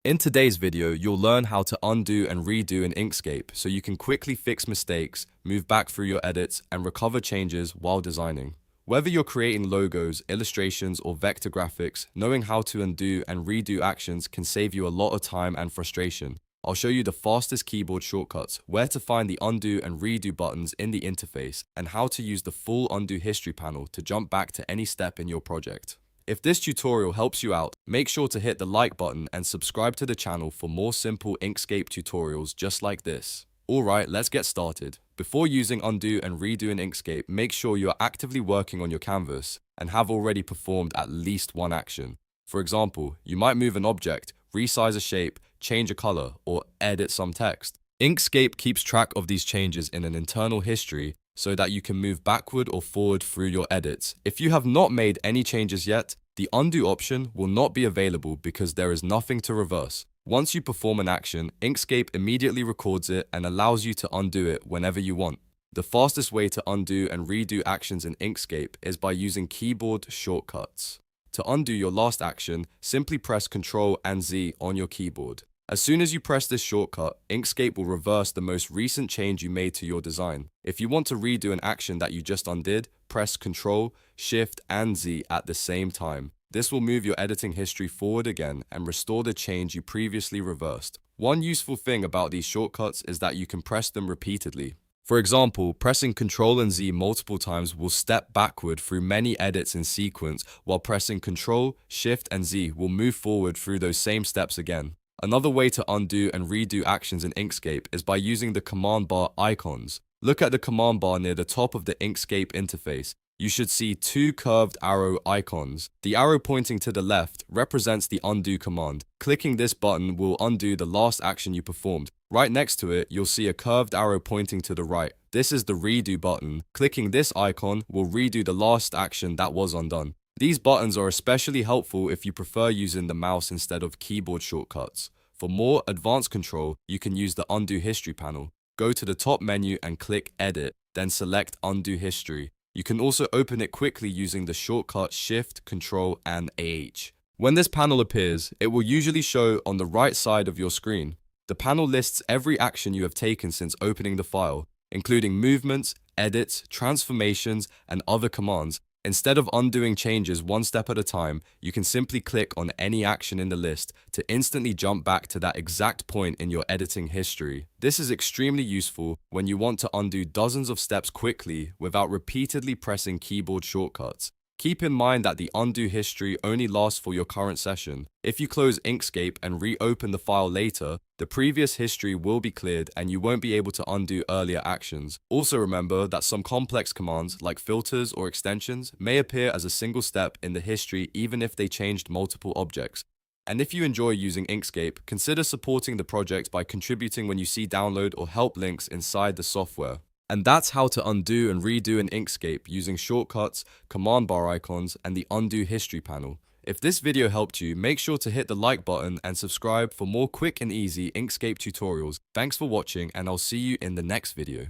In today's video, you'll learn how to undo and redo in Inkscape so you can quickly fix mistakes, move back through your edits, and recover changes while designing. Whether you're creating logos, illustrations, or vector graphics, knowing how to undo and redo actions can save you a lot of time and frustration. I'll show you the fastest keyboard shortcuts, where to find the undo and redo buttons in the interface, and how to use the full undo history panel to jump back to any step in your project. If this tutorial helps you out, make sure to hit the like button and subscribe to the channel for more simple Inkscape tutorials just like this. Alright, let's get started. Before using undo and redo in Inkscape, make sure you're actively working on your canvas and have already performed at least one action. For example, you might move an object, resize a shape, change a color, or edit some text. Inkscape keeps track of these changes in an internal history so that you can move backward or forward through your edits. If you have not made any changes yet, the undo option will not be available because there is nothing to reverse. Once you perform an action, Inkscape immediately records it and allows you to undo it whenever you want. The fastest way to undo and redo actions in Inkscape is by using keyboard shortcuts. To undo your last action, simply press Ctrl and Z on your keyboard. As soon as you press this shortcut, Inkscape will reverse the most recent change you made to your design. If you want to redo an action that you just undid, press Ctrl, Shift, and Z at the same time. This will move your editing history forward again and restore the change you previously reversed. One useful thing about these shortcuts is that you can press them repeatedly. For example, pressing Ctrl and Z multiple times will step backward through many edits in sequence, while pressing Ctrl, Shift, and Z will move forward through those same steps again. Another way to undo and redo actions in Inkscape is by using the command bar icons. Look at the command bar near the top of the Inkscape interface. You should see two curved arrow icons. The arrow pointing to the left represents the undo command. Clicking this button will undo the last action you performed. Right next to it, you'll see a curved arrow pointing to the right. This is the redo button. Clicking this icon will redo the last action that was undone. These buttons are especially helpful if you prefer using the mouse instead of keyboard shortcuts. For more advanced control, you can use the undo history panel. Go to the top menu and click Edit, then select Undo History. You can also open it quickly using the shortcut Shift, Ctrl, and AH. When this panel appears, it will usually show on the right side of your screen. The panel lists every action you have taken since opening the file, including movements, edits, transformations, and other commands. Instead of undoing changes one step at a time, you can simply click on any action in the list to instantly jump back to that exact point in your editing history. This is extremely useful when you want to undo dozens of steps quickly without repeatedly pressing keyboard shortcuts. Keep in mind that the undo history only lasts for your current session. If you close Inkscape and reopen the file later, the previous history will be cleared and you won't be able to undo earlier actions. Also remember that some complex commands like filters or extensions may appear as a single step in the history even if they changed multiple objects. And if you enjoy using Inkscape, consider supporting the project by contributing when you see download or help links inside the software. And that's how to undo and redo in Inkscape using shortcuts, command bar icons, and the undo history panel. If this video helped you, make sure to hit the like button and subscribe for more quick and easy Inkscape tutorials. Thanks for watching, and I'll see you in the next video.